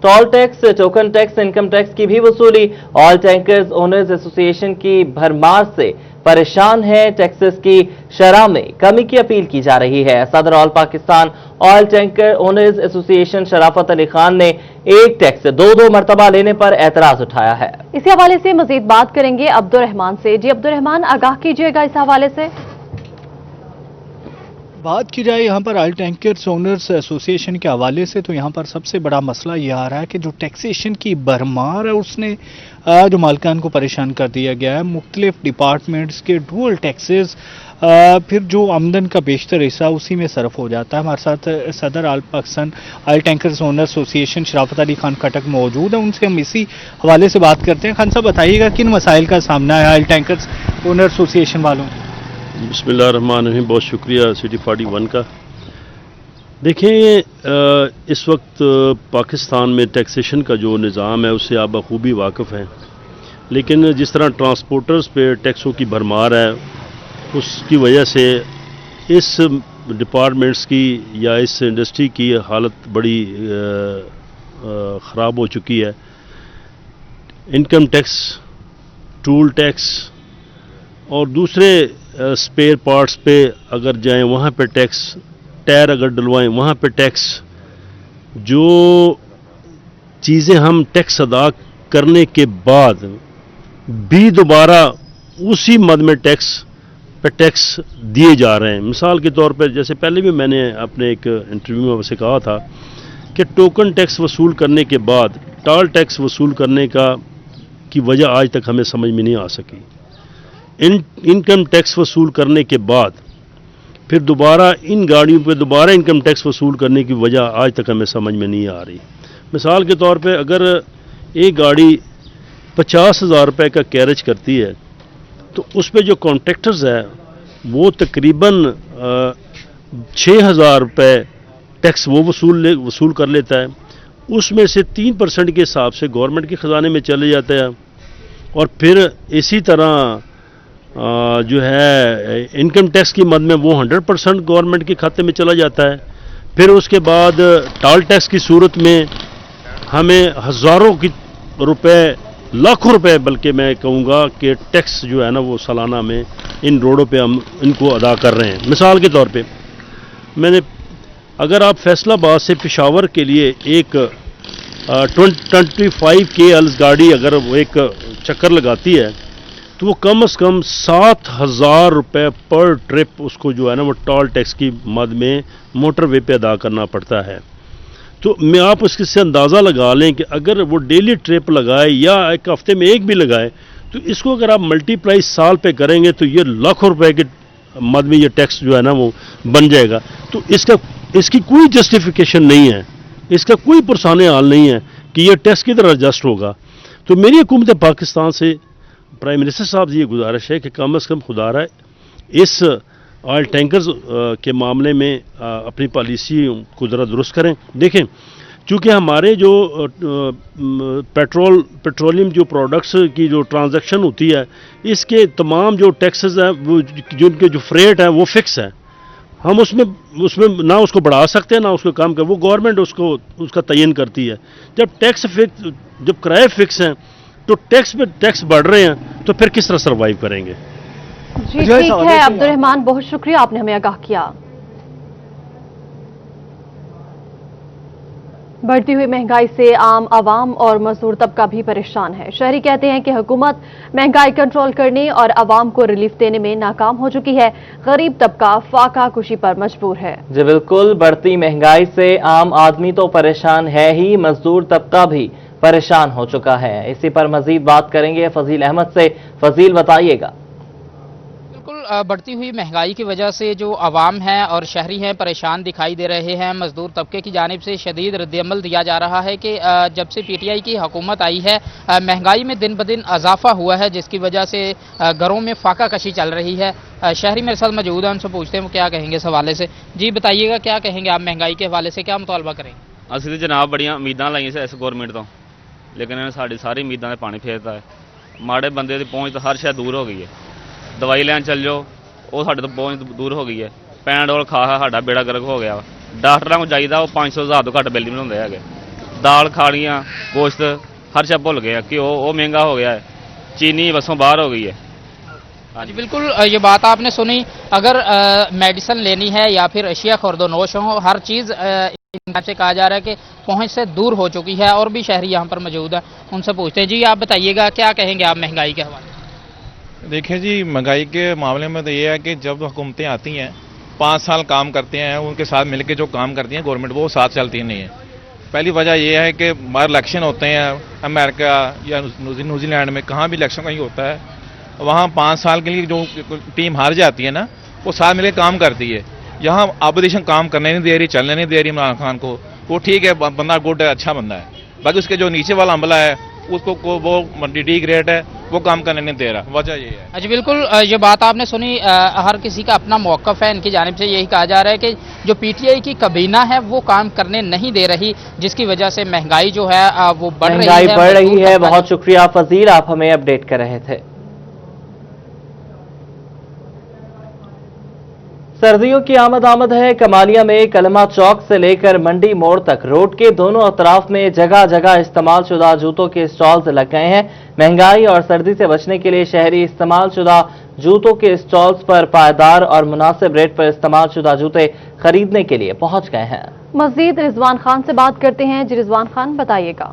Toll tax, token tax, income tax की भी वसूली। ऑयल टैंकर्स ओनर्स एसोसिएशन की भरमार से परेशान है। टैक्सेस की शरह में कमी की अपील की जा रही है। सदर all Pakistan oil tanker owners association शराफत अली खान ने एक टैक्स दो मरतबा लेने पर एतराज उठाया है। इसी हवाले से मजीद बात करेंगे अब्दुर्रहमान से। जी अब्दुर्रहमान, आगाह कीजिएगा इस हवाले से। बात की जाए यहाँ पर ऑयल टैंकर्स ओनर्स एसोसिएशन के हवाले से, तो यहाँ पर सबसे बड़ा मसला ये आ रहा है कि जो टैक्सेशन की भरमार है उसने जो मालिकान को परेशान कर दिया गया है। मुख्तलिफ डिपार्टमेंट्स के डुअल टैक्सेस, फिर जो आमदन का बेशतर हिस्सा उसी में सरफ हो जाता है। हमारे साथ सदर all Pakistan oil tankers owners association शराफत अली खान खटक मौजूद है, उनसे हम इसी हवाले से बात करते हैं। खान साहब, बताइएगा किन मसाइल का सामना है ऑयल टैंकर्स ओनर एसोसिएशन वालों? बिस्मिल्लाहिर्रहमानिर्रहीम, बहुत शुक्रिया सिटी 41 का। देखें, इस वक्त पाकिस्तान में टैक्सेशन का जो निज़ाम है उससे आप बखूबी वाकिफ़ हैं, लेकिन जिस तरह ट्रांसपोर्टर्स पे टैक्सों की भरमार है उसकी वजह से इस डिपार्टमेंट्स की या इस इंडस्ट्री की हालत बड़ी ख़राब हो चुकी है। इनकम टैक्स, टूल टैक्स और दूसरे स्पेयर पार्ट्स पे अगर जाएं वहाँ पे टैक्स, टायर अगर डलवाएं वहाँ पे टैक्स, जो चीज़ें हम टैक्स अदा करने के बाद भी दोबारा उसी मद में टैक्स पे टैक्स दिए जा रहे हैं। मिसाल के तौर पर, जैसे पहले भी मैंने अपने एक इंटरव्यू में वैसे कहा था कि टोकन टैक्स वसूल करने के बाद टोल टैक्स वसूल करने की वजह आज तक हमें समझ में नहीं आ सकी। इनकम टैक्स वसूल करने के बाद फिर दोबारा इन गाड़ियों पे दोबारा इनकम टैक्स वसूल करने की वजह आज तक हमें समझ में नहीं आ रही। मिसाल के तौर पे, अगर एक गाड़ी 50,000 रुपये का कैरेज करती है तो उस पे जो कॉन्ट्रैक्टर्स है वो तकरीबन 6,000 रुपये टैक्स वो वसूल कर लेता है। उसमें से 3% के हिसाब से गवर्नमेंट के ख़जाने में चले जाता है और फिर इसी तरह जो है इनकम टैक्स की मद में वो 100% गवर्नमेंट के खाते में चला जाता है। फिर उसके बाद टोल टैक्स की सूरत में हमें हज़ारों की रुपए, लाखों रुपए बल्कि मैं कहूँगा कि टैक्स जो है ना वो सालाना में इन रोडों पे हम इनको अदा कर रहे हैं। मिसाल के तौर पे, अगर आप फैसलाबाद से पेशावर के लिए एक 25 KL गाड़ी अगर वो एक चक्कर लगाती है तो वो कम से कम 7,000 रुपये पर ट्रिप उसको जो है ना वो टोल टैक्स की मद में मोटर वे पे अदा करना पड़ता है। तो मैं आप उससे अंदाज़ा लगा लें कि अगर वो डेली ट्रिप लगाए या एक हफ्ते में एक भी लगाए तो इसको अगर आप मल्टीप्लाई साल पे करेंगे तो ये लाखों रुपए के मद में ये टैक्स जो है ना वो बन जाएगा। तो इसकी कोई जस्टिफिकेशन नहीं है, इसका कोई पुरसाने हाल नहीं है कि ये टैक्स किधर एडजस्ट होगा। तो मेरी हुकूमत पाकिस्तान से प्राइम मिनिस्टर साहब से ये गुजारिश है कि कम से कम खुदारा इस ऑयल टैंकर्स के मामले में अपनी पॉलिसी को ज़रा दुरुस्त करें। देखें, चूँकि हमारे जो पेट्रोलियम जो प्रोडक्ट्स की जो ट्रांजैक्शन होती है इसके तमाम जो टैक्सेस हैं वो जिनके जो फ्रेट हैं वो फिक्स है। हम उसमें ना उसको बढ़ा सकते हैं ना उसको कम कर, वो गवर्नमेंट उसका तयन करती है। जब किराए फिक्स हैं तो टैक्स पे टैक्स बढ़ रहे हैं तो फिर किस तरह सर्वाइव करेंगे? जी ठीक है अब्दुर्रहमान, बहुत शुक्रिया, आपने हमें आगाह किया। बढ़ती हुई महंगाई से आम आवाम और मजदूर तबका भी परेशान है। शहरी कहते हैं कि हुकूमत महंगाई कंट्रोल करने और आवाम को रिलीफ देने में नाकाम हो चुकी है। गरीब तबका फाका कुशी पर मजबूर है। जी बिल्कुल, बढ़ती महंगाई से आम आदमी तो परेशान है ही, मजदूर तबका भी परेशान हो चुका है। इसी पर मजीद बात करेंगे फजील अहमद से। फजील, बताइएगा। बढ़ती हुई महंगाई की वजह से जो आवाम है और शहरी हैं परेशान दिखाई दे रहे हैं। मजदूर तबके की जानिब से शदीद रद्दअमल दिया जा रहा है कि जब से PTI की हुकूमत आई है महंगाई में दिन ब दिन इजाफा हुआ है, जिसकी वजह से घरों में फाका कशी चल रही है। शहरी मेरे साथ मौजूद हैं, उनसे पूछते हैं वो क्या कहेंगे इस हवाले से। जी बताइएगा, क्या कहेंगे आप महंगाई के हवाले से, क्या मुतालबा करेंगे? ਅਸੀਂ तो जनाब बड़ियां उम्मीदां लाइयां ਸੀ इस गौरमेंट तो, लेकिन इन्हें साड़ी सारी उम्मीदां ने पानी फेरता है। माड़े बंदे की पहुँच तो हर शय दूर हो गई है। दवाई लैन चल जाओ वो साढ़े तो पहुँच दूर हो गई है। पैनाडोल खा साਡਾ बेड़ा गर्क हो गया। डॉक्टरों को चाहिए वो 500,000 तो घट बिल नहीं बनाते है। ਦਾਲ ਖਾਣੀਆਂ ਗੋਸ਼ਤ ਹਰ ਸ਼ੈ ਭੁੱਲ ਗਏ ਆ ਕਿ ਉਹ ਮਹਿੰਗਾ ਹੋ ਗਿਆ ਹੈ, ਚੀਨੀ बसों बाहर हो गई है। हाँ जी बिल्कुल, ये बात आपने सुनी। अगर मेडिसिन लेनी है या फिर अशिया खुर्दोनोश हो, हर चीज़ इनका से कहा जा रहा है कि पहुंच से दूर हो चुकी है। और भी शहरी यहाँ पर मौजूद है, उनसे पूछते हैं। जी आप बताइएगा, क्या कहेंगे आप महंगाई के हवाले से? देखिए जी, महंगाई के मामले में तो ये है कि जब हुकूमतें आती हैं 5 साल काम करते हैं, उनके साथ मिलकर जो काम करती हैं गवर्नमेंट, वो साथ चलती नहीं है। पहली वजह ये है कि बाहर इलेक्शन होते हैं, अमेरिका या न्यूजीलैंड में कहाँ भी इलेक्शन कहीं होता है, वहाँ 5 साल के लिए जो टीम हार जाती है ना, वो साथ मिलकर काम करती है। यहाँ अपोजिशन काम करने नहीं दे रही, चलने नहीं दे रही इमरान खान को। वो ठीक है, बंदा गुड है, अच्छा बंदा है, बाकी उसके जो नीचे वाला अमला है उसको वो डी ग्रेड है, वो काम करने नहीं दे रहा। वजह ये है। अच्छा बिल्कुल, ये बात आपने सुनी। हर किसी का अपना मौक़िफ़ है। इनकी जानिब से यही कहा जा रहा है कि जो पीटीआई की काबीना है वो काम करने नहीं दे रही, जिसकी वजह से महंगाई जो है वो बढ़ रही है। महंगाई बढ़ रही है। बहुत शुक्रिया फजील, आप हमें अपडेट कर रहे थे। सर्दियों की आमद है। कमालिया में कलमा चौक से लेकर मंडी मोड़ तक रोड के दोनों अतराफ में जगह जगह इस्तेमाल शुदा जूतों के स्टॉल्स लग गए हैं। महंगाई और सर्दी से बचने के लिए शहरी इस्तेमाल शुदा जूतों के स्टॉल्स पर पायदार और मुनासिब रेट पर इस्तेमाल शुदा जूते खरीदने के लिए पहुंच गए हैं। मजीद रिजवान खान से बात करते हैं। जी रिजवान खान, बताइएगा।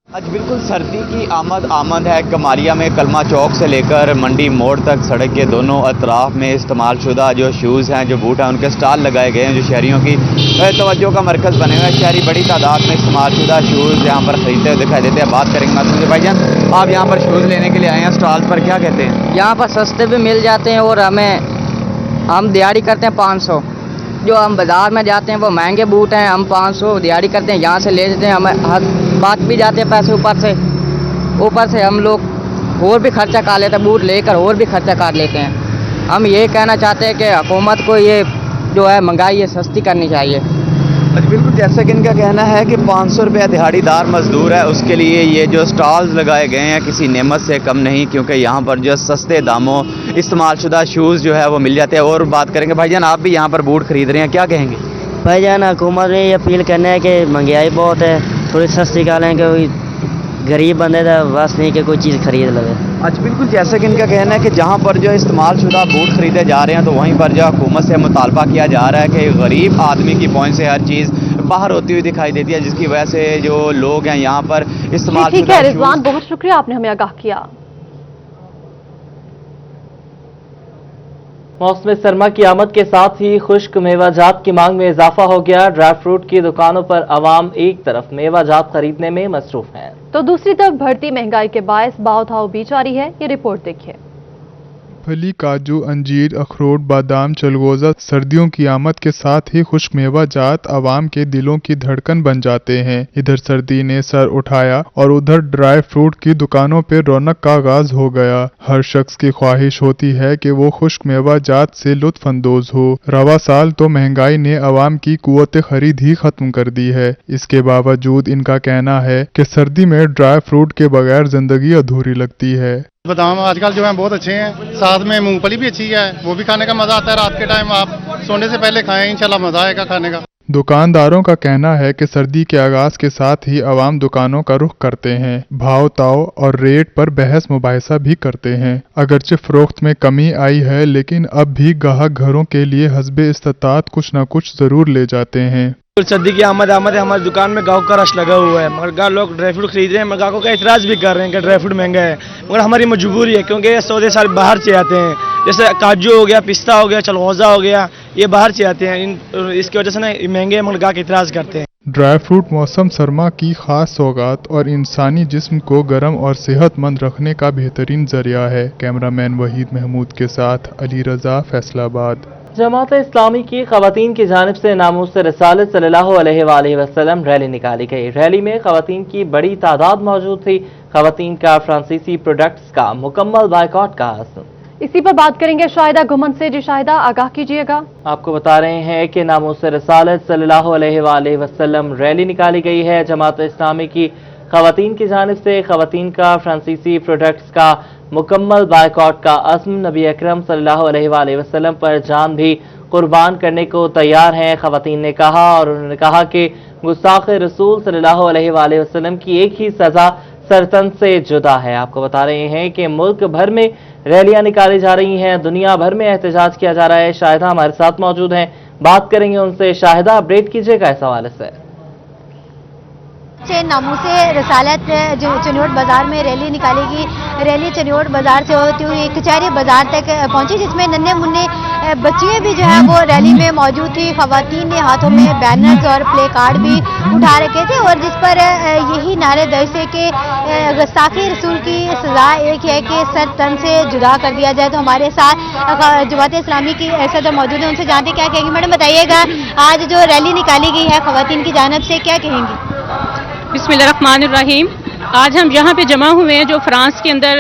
आज बिल्कुल सर्दी की आमद है। कमालिया में कलमा चौक से लेकर मंडी मोड़ तक सड़क के दोनों अतराफ में इस्तेमाल शुदा जो शूज़ हैं, जो बूट हैं, उनके स्टॉल लगाए गए हैं, जो शहरियों की तवज्जो का मरकज़ बने हुए हैं। शहरी बड़ी तादाद में इस्तेमाल शुदा शूज़ यहाँ पर ख़रीदते हुए दिखाई देते हैं। बात करेंगे मासूम भाईजान, आप यहाँ पर शूज़ लेने के लिए आए हैं, स्टॉल पर क्या कहते हैं? यहाँ पर सस्ते भी मिल जाते हैं और हम दिहाड़ी करते हैं 500। जो हम बाज़ार में जाते हैं वो महंगे बूट हैं, हम 500 दिहाड़ी करते हैं, यहाँ से ले लेते हैं, हमें बात भी जाते हैं पैसे। ऊपर से हम लोग और भी खर्चा कर लेते हैं, बूट लेकर और भी खर्चा कर लेते हैं। हम ये कहना चाहते हैं कि हुकूमत को ये जो है महंगाई ये सस्ती करनी चाहिए। अच्छा बिल्कुल, जैसा कि इनका कहना है कि 500 रुपया दिहाड़ीदार मजदूर है, उसके लिए ये जो स्टॉल्स लगाए गए हैं किसी नेमत से कम नहीं, क्योंकि यहाँ पर जो सस्ते दामों इस्तेमाल शुदा शूज़ जो है वो मिल जाते हैं। और बात करेंगे भाईजान, आप भी यहाँ पर बूट खरीद रहे हैं, क्या कहेंगे? भाईजान, हुकूमत ने ये अपील करना है कि महंगाई बहुत है, थोड़ी सस्ती कर लें, कि गरीब बंदे का बस नहीं कि कोई चीज़ खरीद लगे। अच्छा बिल्कुल, जैसा कि इनका कहना है कि जहाँ पर जो इस्तेमाल शुदा बूट खरीदे जा रहे हैं, तो वहीं पर जो हुकूमत से मुतालबा किया जा रहा है कि गरीब आदमी की पहुँच से हर चीज़ बाहर होती हुई दिखाई देती है, जिसकी वजह से जो लोग हैं यहाँ पर इस्तेमाल ठीक है रिजवान, बहुत शुक्रिया, आपने हमें आगाह किया। मौसम सरमा की आमद के साथ ही खुश्क मेवाजात की मांग में इजाफा हो गया। ड्राई फ्रूट की दुकानों पर आवाम एक तरफ मेवाजात खरीदने में मसरूफ हैं, तो दूसरी तरफ बढ़ती महंगाई के बायस भाव भी जारी है। ये रिपोर्ट देखिए। फली, काजू, अंजीर, अखरोट, बादाम, चलगोजा सर्दियों की आमद के साथ ही खुश्क मेवा जात आवाम के दिलों की धड़कन बन जाते हैं। इधर सर्दी ने सर उठाया और उधर ड्राई फ्रूट की दुकानों पर रौनक का आगाज हो गया। हर शख्स की ख्वाहिश होती है कि वो खुश्क मेवा जात से लुत्फ अंदोज हो। रवा साल तो महंगाई ने आवाम की कुव्वत खरीद ही खत्म कर दी है। इसके बावजूद इनका कहना है कि सर्दी में ड्राई फ्रूट के बगैर जिंदगी अधूरी लगती है। बादाम आजकल जो है बहुत अच्छे हैं, साथ में मूंगफली भी अच्छी है, वो भी खाने का मजा आता है। रात के टाइम आप सोने से पहले खाएं, इंशाल्लाह मजा आएगा खाने का। दुकानदारों का कहना है कि सर्दी के आगाज के साथ ही आवाम दुकानों का रुख करते हैं, भाव ताव और रेट पर बहस मुबाहिसा भी करते हैं। अगरचे फरोख्त में कमी आई है, लेकिन अब भी गाहक घरों के लिए हस्बे इस्तात कुछ न कुछ जरूर ले जाते हैं। सर्दी की आमद है, हमारी दुकान में गाँव का रश लगा हुआ है, मगर लोग ड्राई फ्रूट खरीद रहे हैं, मगर गाँव का एतराज़ भी कर रहे हैं कि ड्राई फ्रूट महंगा है। मगर हमारी मजबूरी है, क्योंकि ये सौदे सारे बाहर से आते हैं, जैसे काजू हो गया, पिस्ता हो गया, चलगोजा हो गया, ये बाहर से आते हैं। इसकी वजह से ना महंगे, मगर गाँव एतराज़ करते हैं। ड्राई फ्रूट मौसम सरमा की खास सौगात और इंसानी जिस्म को गर्म और सेहतमंद रखने का बेहतरीन जरिया है। कैमरामैन वहीद महमूद के साथ अली रजा, फैसलाबाद। जमात इस्लामी की खवातीन की जानिब से नामूस रिसालत सल्लल्लाहु अलैहि वसल्लम रैली निकाली गई। रैली में खवातीन की बड़ी तादाद मौजूद थी। खवातीन का फ्रांसीसी प्रोडक्ट्स का मुकम्मल बायकॉट का आज़म। इसी पर बात करेंगे शाहिदा घुमन से। जी शाहिदा, आगाह कीजिएगा। आपको बता रहे हैं कि नामूस रिसालत सल्लल्लाहु अलैहि वसल्लम रैली निकाली गई है। जमात इस्लामी की खवातीन की जानिब से खवातीन का फ्रांसीसी प्रोडक्ट्स का मुकम्मल बायकॉट का अज़्म। नबी अकरम सल्लल्लाहु अलैहि वसल्लम पर जान भी कुर्बान करने को तैयार हैं, खवातीन ने कहा। और उन्होंने कहा कि गुस्ताख रसूल सल्लल्लाहु अलैहि वसल्लम की एक ही सजा सरतन से जुदा है। आपको बता रहे हैं कि मुल्क भर में रैलियां निकाली जा रही हैं, दुनिया भर में एहतजाज किया जा रहा है। शाहिदा हमारे साथ मौजूद हैं, बात करेंगे उनसे। शाहिदा, अपडेट कीजिएगा इस हवाले से। नामूसे रसालत जो चनियोट बाजार में रैली निकालेगी। रैली चनियोट बाजार से होती हुई कचहरी बाजार तक पहुंची, जिसमें नन्हे मुन्ने बच्चियां भी जो है वो रैली में मौजूद थी। खवातीन ने हाथों में बैनर्स और प्ले कार्ड भी उठा रखे थे और जिस पर यही नारे दर्ज थे कि गुस्ताखी रसूल की सजा एक है कि सर तन से जुदा कर दिया जाए। तो हमारे साथ जमात इस्लामी की सदर मौजूद है, उनसे जानते क्या कहेंगे। मैडम बताइएगा, आज जो रैली निकाली गई है खवातीन की जानिब से, क्या कहेंगी? बिस्मिल्लाहिर्रहमानिर्रहीम। आज हम यहाँ पे जमा हुए हैं जो फ्रांस के अंदर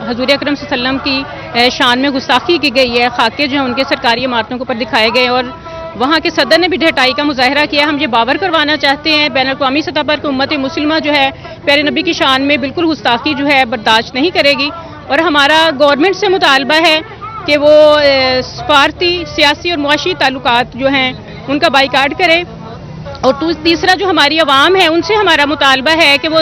हजूर अकरम सल्लल्लाहु अलैहि वसल्लम की शान में गुस्ताखी की गई है। खाके जो है उनके सरकारी इमारतों के ऊपर दिखाए गए और वहाँ के सदर ने भी ढटाई का मुजाहरा किया। हम ये बावर करवाना चाहते हैं बैन अक़वामी सतह पर कि उम्मत मुस्लिमा जो है प्यारे नबी की शान में बिल्कुल गुस्ताखी जो है बर्दाश्त नहीं करेगी। और हमारा गवर्नमेंट से मुतालबा है कि वो सफारती, सियासी और मुआशी ताल्लुकात जो हैं उनका बाइकाट करे। और तीसरा जो हमारी आवाम है उनसे हमारा मुतालबा है कि वो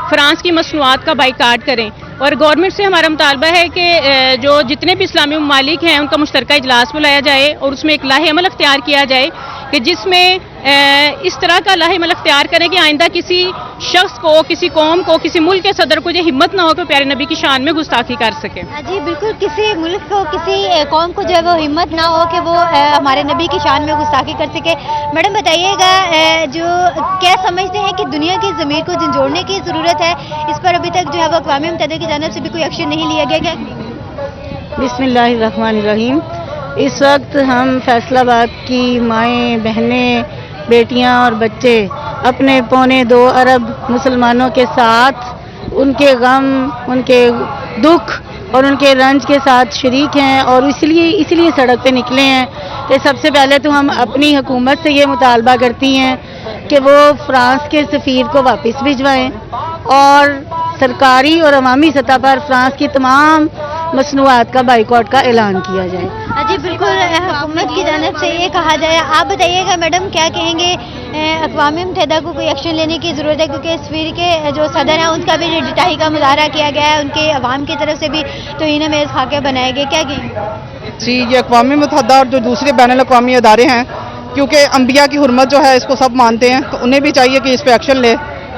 फ्रांस की मसनूआत का बाइकाट करें। और गवर्नमेंट से हमारा मुतालबा है कि जो जितने भी इस्लामी ममालिक हैं उनका मुश्तरका इजलास बुलाया जाए और उसमें एक लाहे अमल अख्तियार किया जाए कि जिसमें इस तरह का लाहे अमल अख्तियार करें कि आइंदा किसी शख्स को, किसी कौम को, किसी मुल्क के सदर को ये हिम्मत ना हो कि प्यारे नबी की शान में गुस्ताखी कर सके। जी बिल्कुल, किसी मुल्क को, किसी कौम को जो है वो हिम्मत ना हो कि वो हमारे नबी की शान में गुस्ताखी कर सके। मैडम बताइएगा, जो क्या समझते हैं कि दुनिया की ज़मीर को झंझोड़ने की ज़रूरत है, इस पर अभी तक जो है वो अक़वाम मुत्तहिदा की जानिब से भी कोई एक्शन नहीं लिया गया क्या? बिस्मिल्लाहिर्रहमानिर्रहीम। इस वक्त हम फैसलाबाद की माएँ, बहनें, बेटियां और बच्चे अपने 2.25 अरब मुसलमानों के साथ उनके गम, उनके दुख और उनके रंज के साथ शरीक हैं और इसलिए सड़क पे निकले हैं कि सबसे पहले तो हम अपनी हुकूमत से ये मुतालबा करती हैं कि वो फ्रांस के सफ़ीर को वापस भिजवाएं और सरकारी और अवामी सतह पर फ्रांस की तमाम मसनूआत का बाइकआउट का ऐलान किया जाए। जी बिल्कुल, हुकूमत की जानिब से ये कहा जाए। आप बताइएगा मैडम, क्या कहेंगे, अक़वाम मुत्तहिदा को कोई एक्शन लेने की ज़रूरत है क्योंकि सफ़ीर के जो सदर हैं उनका भी ढटाई का मुजाहरा किया गया है, उनके अवाम की तरफ से भी तौहीन अमेज़ खाके बनाए गए, क्या कहेंगे? जी, ये अक़वाम मुत्तहिदा और जो दूसरे बैनुल अक़वामी अदारे हैं, क्योंकि अंबिया की हुर्मत जो है इसको सब मानते हैं, तो उन्हें भी चाहिए कि इस पर एक्शन ले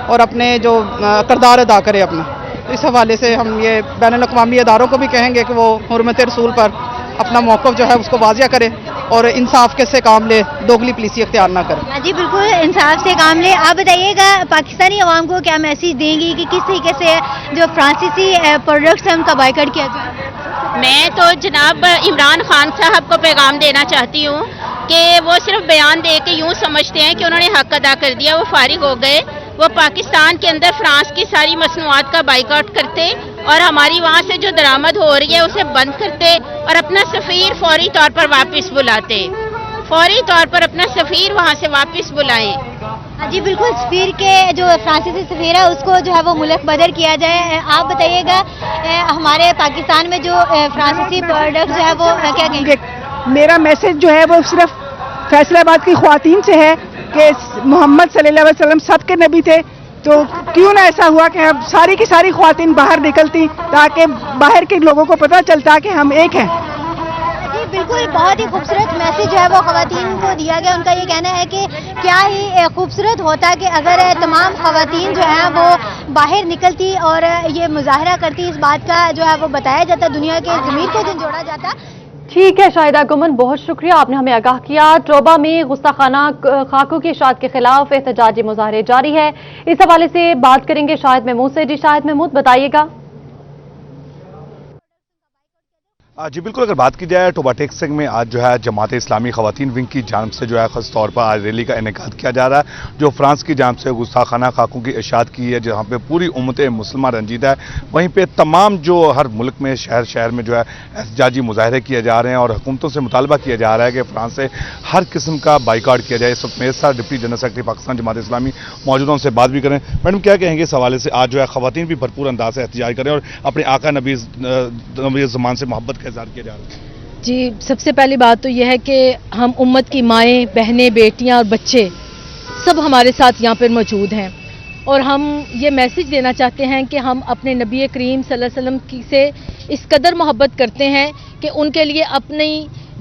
और अपने जो किरदार अदा करे अपना। तो इस हवाले से हम ये बैनुल अक़वामी अदारों को भी कहेंगे कि वो हुर्मत रसूल पर अपना मौक़िफ़ जो है उसको वाज़िया करे और इंसाफ के से काम ले, दोगली पुलिसी अख्तियार ना करे। जी बिल्कुल, इंसाफ से काम ले। आप बताइएगा, पाकिस्तानी अवाम को क्या मैसेज देंगी कि किस तरीके से जो फ्रांसीसी प्रोडक्ट्स हैं उनका बाइकाट किया जाए? मैं तो जनाब इमरान खान साहब को पैगाम देना चाहती हूँ कि वो सिर्फ बयान दे के यूँ समझते हैं कि उन्होंने हक अदा कर दिया, वो फारिग हो गए। वो पाकिस्तान के अंदर फ्रांस की सारी मसनूआत का बाइकाट करते और हमारी वहाँ से जो दरामद हो रही है उसे बंद करते और अपना सफ़ीर फौरी तौर पर वापस बुलाते। फौरी तौर पर अपना सफ़ीर वहाँ से वापस बुलाएं। जी बिल्कुल, सफ़ीर के जो फ्रांसीसी सफ़ीर है उसको जो है वो मुल्क बदर किया जाए। आप बताइएगा, हमारे पाकिस्तान में जो फ्रांसीसी प्रोडक्ट जो है वो क्या कहेंगे? मेरा मैसेज जो है वो सिर्फ फैसलाबाद की ख्वातीन से है कि मोहम्मद सल्लल्लाहु अलैहि वसल्लम सबके नबी थे, तो क्यों ना ऐसा हुआ कि अब सारी की सारी ख्वातीन बाहर निकलती ताकि बाहर के लोगों को पता चलता कि हम एक हैं। जी बिल्कुल, बहुत ही खूबसूरत मैसेज जो है वो ख्वातीन को दिया गया। उनका ये कहना है कि क्या ही खूबसूरत होता कि अगर तमाम ख्वातीन जो हैं वो बाहर निकलती और ये मुजाहरा करती, इस बात का जो है वो बताया जाता, दुनिया के ज़मीर को झंझोड़ा जाता। ठीक है शाहिदा गुमन, बहुत शुक्रिया, आपने हमें आगाह किया। ट्रोबा में गुस्ताखाना खाकों की इशाअत के खिलाफ एहतजाजी मुजाहरे जारी है। इस हवाले से बात करेंगे शाहिद महमूद से। जी शाहिद महमूद, बताइएगा। जी बिल्कुल, अगर बात की जाए टोबा टेक्सिंग में आज जो है जमात इस्लामी ख़वातीन विंग की जानिब से जो है ख़ास तौर पर आज रैली का इनेकाद किया जा रहा है जो फ्रांस की जानिब से गुस्ताखाना खाकों की इशाअत की है, जहाँ पे पूरी उम्मत मुसलमा रंजीदा है। वहीं पे तमाम जो हर मुल्क में शहर शहर में जो है एहतजाजी मुजाहरे किए जा रहे हैं और हुकूमतों से मुतालबा किया जा रहा है कि फ्रांस से हर किस्म का बाइकाट किया जाए। इस वक्त मेरे साथ deputy general secretary Pakistan Jamaat Islami मौजूद, उनसे बात भी करें। मैडम, क्या कहेंगे इस हवाले से, आज जो है ख़वातीन भी भरपूर अंदाज से एहतजाज करें और अपने आका नबी ज़मान से मोहब्बत का इज़हार किया जा रहा है? جی سب سے پہلی بات تو یہ ہے کہ ہم امت کی مائیں بہنیں بیٹیاں اور بچے سب ہمارے ساتھ یہاں پر موجود ہیں اور ہم یہ میسج دینا چاہتے ہیں کہ ہم اپنے نبی کریم صلی اللہ علیہ وسلم سے اس قدر محبت کرتے ہیں کہ ان کے لیے اپنی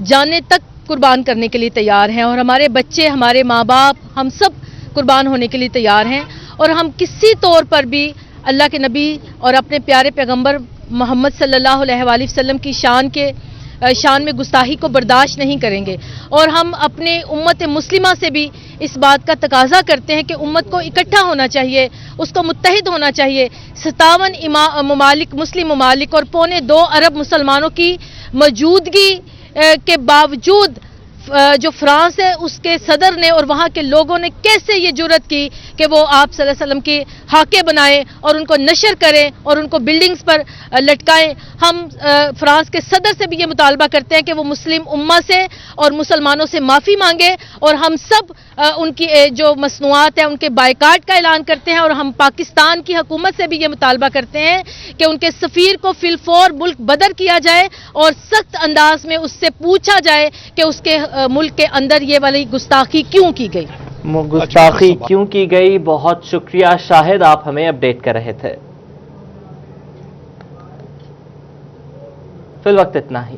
جانیں تک قربان کرنے کے لیے تیار ہیں اور ہمارے بچے ہمارے ماں باپ ہم سب قربان ہونے کے لیے تیار ہیں اور ہم کسی طور پر بھی اللہ کے نبی اور اپنے پیارے پیغمبر محمد صلی اللہ علیہ وآلہ وسلم کی شان میں گستاخی کو برداشت نہیں کریں گے اور ہم اپنے امت مسلمہ سے بھی اس بات کا تقاضا کرتے ہیں کہ امت کو اکٹھا ہونا چاہیے، اس کو متحد ہونا چاہیے۔ 57 ممالک مسلم ممالک اور 2.25 ارب مسلمانوں کی موجودگی کے باوجود جو فرانس ہے اس کے صدر نے اور وہاں کے لوگوں نے کیسے یہ جرأت کی کہ وہ آپ صلی اللہ علیہ وسلم کی خاکے بنائیں اور ان کو نشر کریں اور ان کو بلڈنگز پر لٹکائیں۔ ہم فرانس کے صدر سے بھی یہ مطالبہ کرتے ہیں کہ وہ مسلم امہ سے اور مسلمانوں سے معافی مانگے اور ہم سب ان کی جو مصنوعات ہیں ان کے بائیکاٹ کا اعلان کرتے ہیں اور ہم پاکستان کی حکومت سے بھی یہ مطالبہ کرتے ہیں کہ ان کے سفیر کو فی الفور ملک بدر کیا جائے اور سخت انداز میں اس سے پوچھا جائے کہ اس کے ملک کے اندر یہ والی گستاخی کیوں کی گئی۔ گستاخی کیوں کی گئی؟ بہت شکریہ شاہد، آپ ہمیں اپڈیٹ کر رہے تھے۔ فی الوقت اتنا ہی۔